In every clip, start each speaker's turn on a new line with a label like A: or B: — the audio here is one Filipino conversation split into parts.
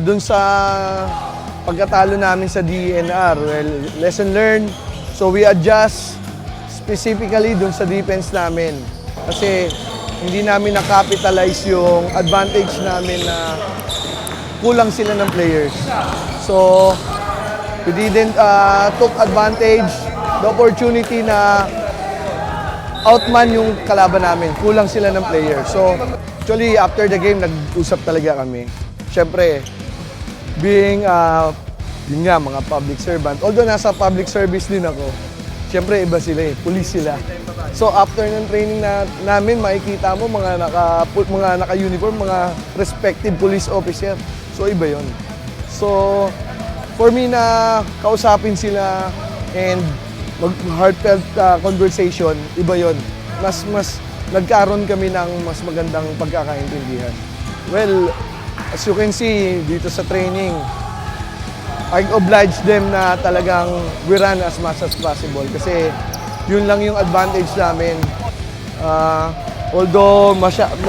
A: Dun sa pagkatalo namin sa DNR, well, lesson learned. So we adjust specifically dun sa defense namin. Kasi hindi namin na-capitalize yung advantage namin na kulang sila ng players. So we didn't took advantage, the opportunity na outman yung kalaban namin. Kulang sila ng players. So actually, after the game, nag-usap talaga kami. Siyempre, being, yun nga, mga public servant. Although nasa public service din ako, siyempre iba sila eh, police sila. So after ng training namin, makikita mo mga naka-uniform, mga respected police officer. So iba yon. So for me na kausapin sila and mag-heartfelt conversation, iba yon. Mas nagkaroon kami ng mas magandang pagkakaintindihan. Well, as you can see dito sa training, I oblige them na talagang we run as much as possible kasi yun lang yung advantage namin. Although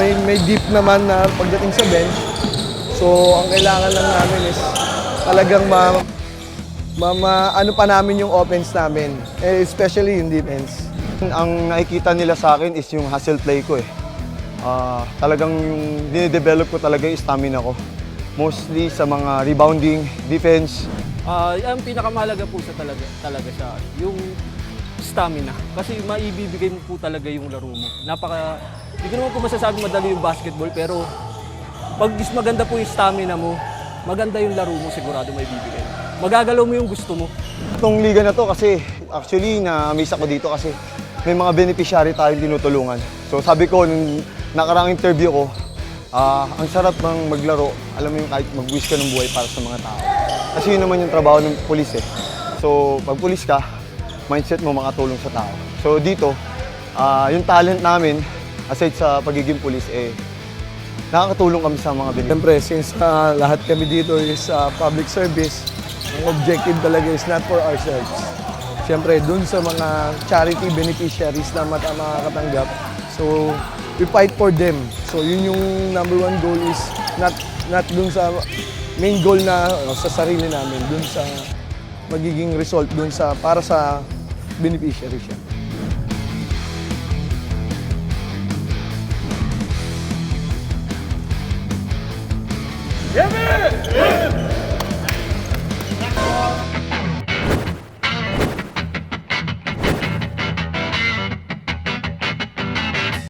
A: may deep naman na pagdating sa bench, so ang kailangan lang namin is talagang ano pa namin yung offense namin, especially yung defense.
B: Ang nakikita nila sa akin is yung hustle play ko eh. Talagang yung dine-develop ko talaga yung stamina ko. Mostly sa mga rebounding, defense.
C: Ang pinakamahalaga po talaga siya, yung stamina. Kasi maibibigay mo po talaga yung laro mo. Hindi ko naman po masasabing madali yung basketball, pero pag maganda po yung stamina mo, maganda yung laro mo, sigurado maibibigay. Magagalaw mo yung gusto mo.
B: Itong liga na to kasi actually na-amaze ako dito kasi may mga beneficiary tayong tinutulungan. So sabi ko, nung nakaraang interview ko, ang sarap ng maglaro. Alam mo yung kahit mag-wish ka ng buhay para sa mga tao. Kasi yun naman yung trabaho ng pulis eh. So pag pulis ka, mindset mo makatulong sa tao. So dito, yung talent namin, aside sa pagiging pulis, nakakatulong kami sa mga beneficiary.
A: Siyempre, since lahat kami dito is public service, ang objective talaga is not for ourselves. Siyempre, dun sa mga charity beneficiaries na makakatanggap, so we fight for them. So yun yung number one goal is not dun sa main goal na sa sarili namin, dun sa magiging result dun sa para sa beneficiary siya.
D: Yeah, man!